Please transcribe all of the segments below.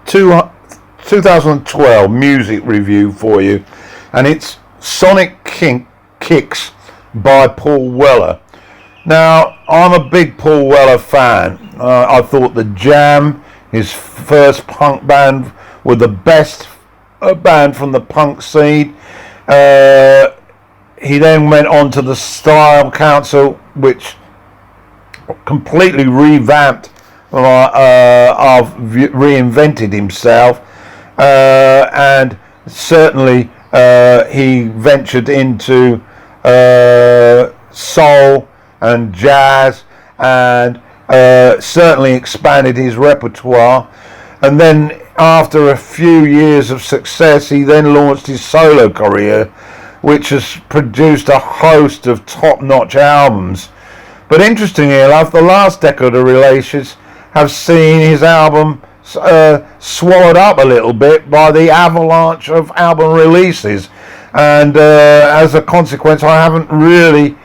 two, 2012 music review for you, and it's Sonic Kicks by Paul Weller. Now, I'm a big Paul Weller fan. I thought the Jam, his first punk band, were the best band from the punk scene. He then went on to the Style Council, which completely revamped, reinvented himself, and certainly he ventured into soul and jazz, and certainly expanded his repertoire. And then after a few years of success, he then launched his solo career, which has produced a host of top-notch albums. But interestingly enough, the last decade of releases have seen his album swallowed up a little bit by the avalanche of album releases, and as a consequence, I haven't really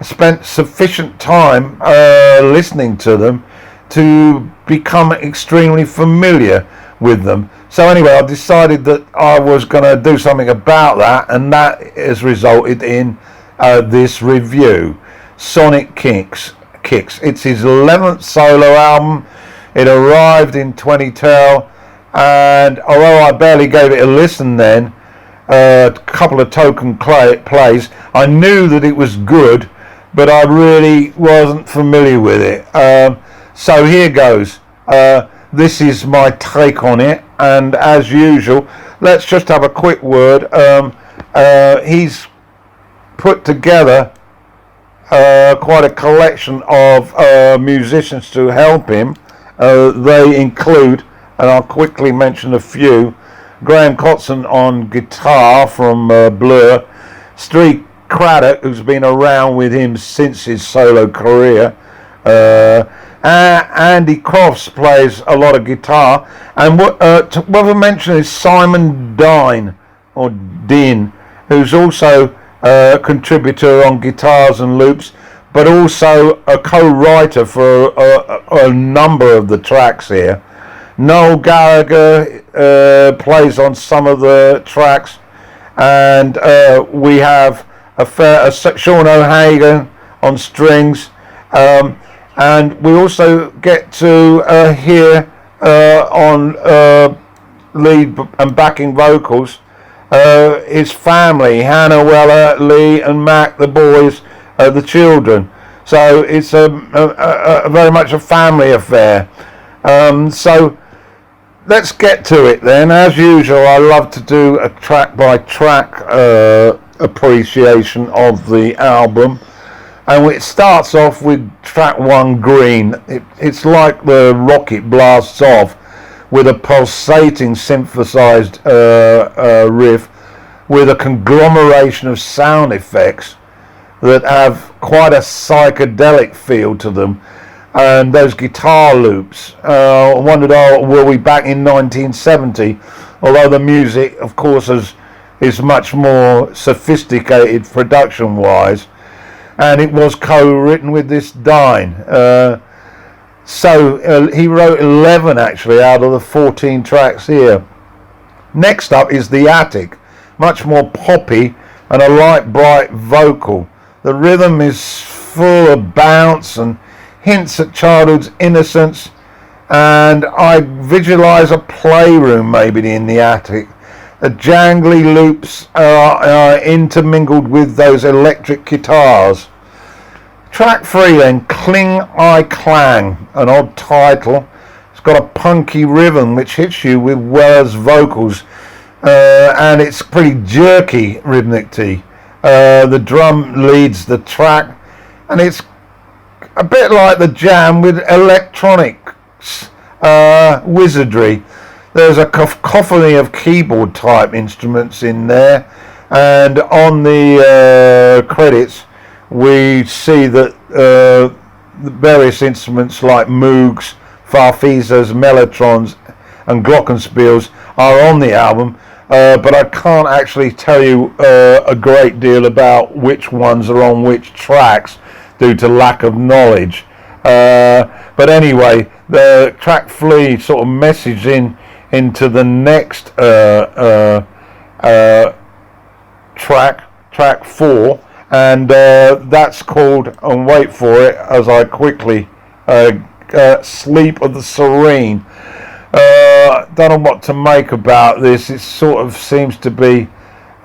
spent sufficient time listening to them to become extremely familiar with them. So anyway, I decided that I was going to do something about that, and that has resulted in this review. Sonic Kicks. It's his 11th solo album. It arrived in 2012, and although I barely gave it a listen then, a couple of token plays, I knew that it was good, but I really wasn't familiar with it. So here goes. This is my take on it, and as usual, let's just have a quick word. He's put together quite a collection of musicians to help him. They include, and I'll quickly mention a few: Graham Cotson on guitar from Blur, Street Craddock, who's been around with him since his solo career, Andy Crofts plays a lot of guitar, and what I mention is Simon Dean, who's also a contributor on guitars and loops, but also a co-writer for a number of the tracks here. Noel Gallagher plays on some of the tracks, and we have Sean O'Hagan on strings, and we also get to hear on lead and backing vocals his family, Hannah, Weller, Lee and Mac, the boys, the children. So it's a very much a family affair. So let's get to it then. As usual, I love to do a track by track appreciation of the album, and it starts off with track 1, Green. It's like the rocket blasts off with a pulsating synthesized riff with a conglomeration of sound effects that have quite a psychedelic feel to them, and those guitar loops. I wondered, were we back in 1970? Although the music, of course, is much more sophisticated production-wise, and it was co-written with this Dine. So he wrote 11 actually out of the 14 tracks here. Next up is The Attic, much more poppy and a light, bright vocal. The rhythm is full of bounce and hints at childhood's innocence, and I visualize a playroom maybe in the attic. The jangly loops are intermingled with those electric guitars. Track 3 then, Cling I Clang, an odd title. It's got a punky rhythm which hits you with Weller's vocals, and it's pretty jerky rhythmically. The drum leads the track, and it's a bit like the Jam with electronics wizardry. There's a cacophony of keyboard type instruments in there, and on the credits we see that the various instruments like Moogs, Farfisas, Mellotrons and Glockenspiels are on the album, but I can't actually tell you a great deal about which ones are on which tracks due to lack of knowledge. But anyway, the track 3 sort of message in into the next track 4, and that's called, and wait for it as I quickly, Sleep of the Serene. Don't know what to make about this. It sort of seems to be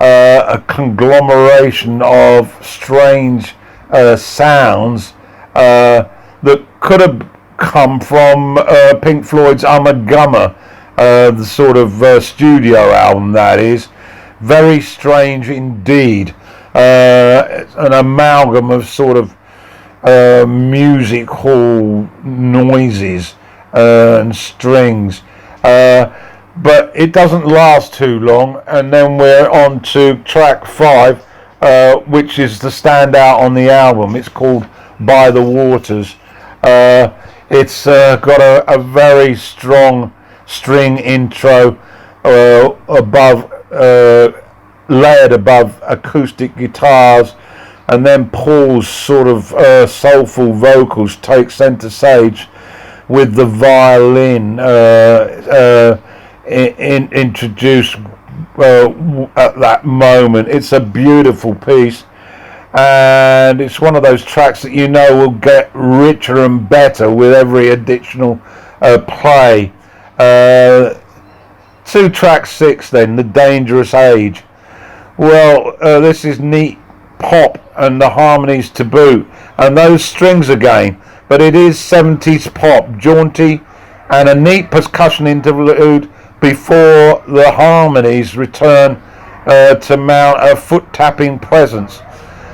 a conglomeration of strange sounds that could have come from Pink Floyd's Ummagumma, the sort of studio album that is. Very strange indeed. An amalgam of sort of music hall noises and strings. But it doesn't last too long, and then we're on to track 5, which is the standout on the album. It's called By the Waters. It's got a very strong string intro layered above acoustic guitars, and then Paul's sort of soulful vocals take centre stage with the violin introduced at that moment. It's a beautiful piece, and it's one of those tracks that you know will get richer and better with every additional play. To track 6 then, The Dangerous Age. Well, this is neat pop and the harmonies to boot, and those strings again, but it is 70s pop, jaunty, and a neat percussion interlude before the harmonies return to mount a foot-tapping presence.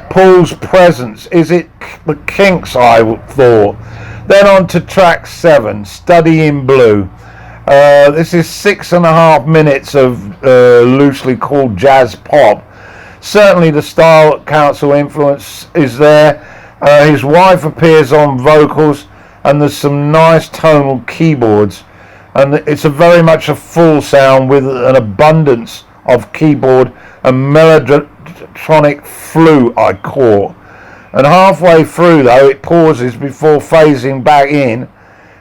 Paul's presence, is it the Kinks, I thought. Then on to track 7, Study in Blue. This is 6.5 minutes of loosely called jazz pop. Certainly the Style Council influence is there. His wife appears on vocals, and there's some nice tonal keyboards, and it's very much a full sound with an abundance of keyboard and melodic flute, I caught. And halfway through though it pauses before phasing back in,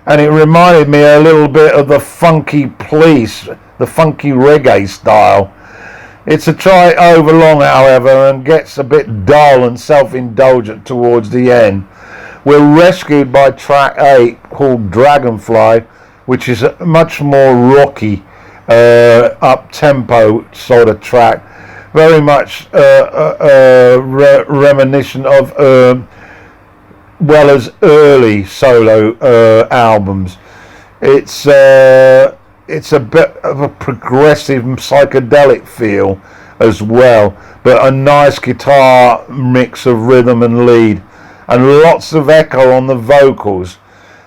and it reminded me a little bit of the Funky Police, the funky reggae style. It's a try over long, however, and gets a bit dull and self-indulgent towards the end. We're rescued by track 8 called Dragonfly, which is a much more rocky, up-tempo sort of track, very much reminiscent of Weller's early solo albums. It's a bit of a progressive psychedelic feel as well, but a nice guitar mix of rhythm and lead, and lots of echo on the vocals.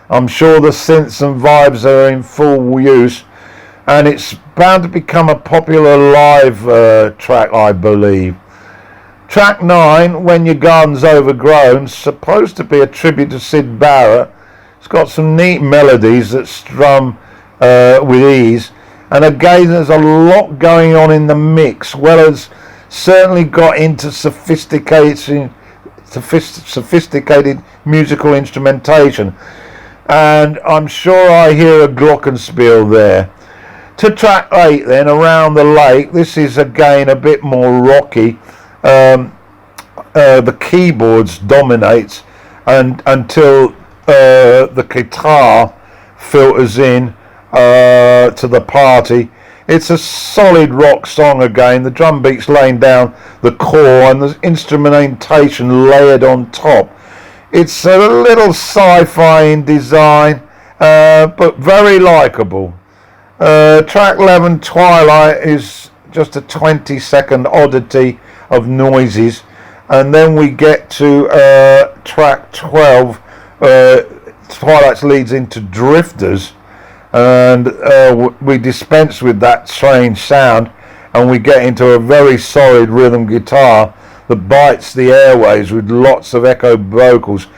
I'm sure the synths and vibes are in full use, and it's bound to become a popular live track, I believe. Track 9, When Your Garden's Overgrown, supposed to be a tribute to Syd Barrett. It's got some neat melodies that strum with ease, and again there's a lot going on in the mix. Weller's certainly got into sophisticated musical instrumentation, and I'm sure I hear a glockenspiel there. To track 8 then, Around the Lake. This is again a bit more rocky. The keyboards dominates and until the guitar filters in to the party. It's a solid rock song again. The drum beats laying down the core and the instrumentation layered on top. It's a little sci-fi in design, but very likeable. Track 11, Twilight, is just a 20-second oddity of noises, and then we get to track 12. Twilight leads into Drifters, and we dispense with that strange sound, and we get into a very solid rhythm guitar that bites the airways with lots of echo vocals,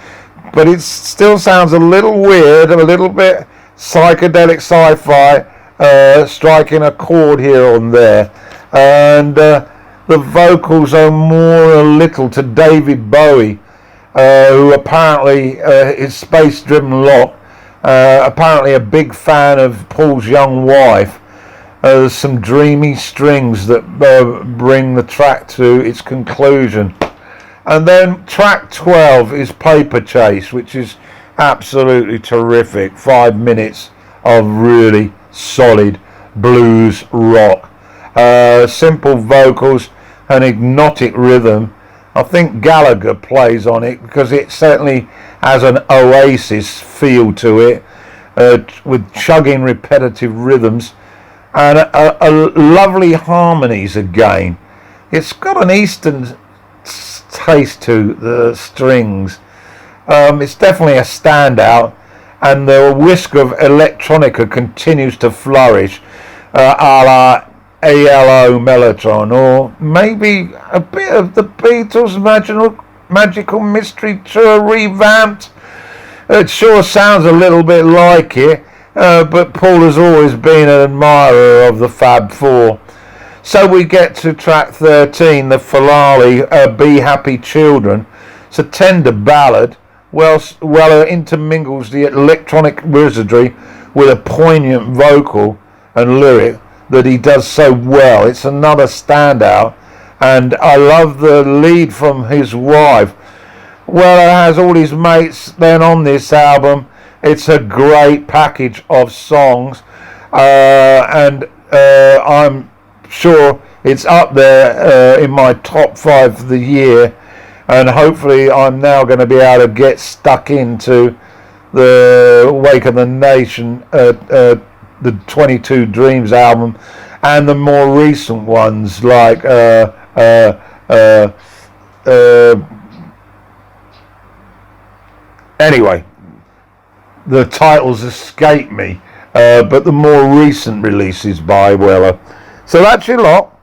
but it still sounds a little weird, a little bit psychedelic sci-fi, striking a chord here and there, and the vocals are more a little to David Bowie, who apparently is Space Driven Lock, apparently a big fan of Paul's young wife, There's some dreamy strings that bring the track to its conclusion. And then track 12 is Paper Chase, which is absolutely terrific. 5 minutes of really solid blues rock. Simple vocals and hypnotic rhythm. I think Gallagher plays on it because it certainly has an Oasis feel to it, with chugging repetitive rhythms and a lovely harmonies again. It's got an Eastern taste to the strings. It's definitely a standout, and the whisk of electronica continues to flourish, a la ALO Mellotron, or maybe a bit of the Beatles' magical mystery tour revamped. It sure sounds a little bit like it, but Paul has always been an admirer of the Fab Four. So we get to track 13, the Filari, Be Happy Children. It's a tender ballad, well intermingles the electronic wizardry with a poignant vocal and lyric that he does so well. It's another standout, and I love the lead from his wife. Well, it has all his mates then on this album. It's a great package of songs, and I'm sure it's up there in my top 5 for the year, and hopefully I'm now going to be able to get stuck into the Wake of the Nation, the 22 Dreams album, and the more recent ones like anyway, the titles escape me, but the more recent releases by Weller. So that's your lot.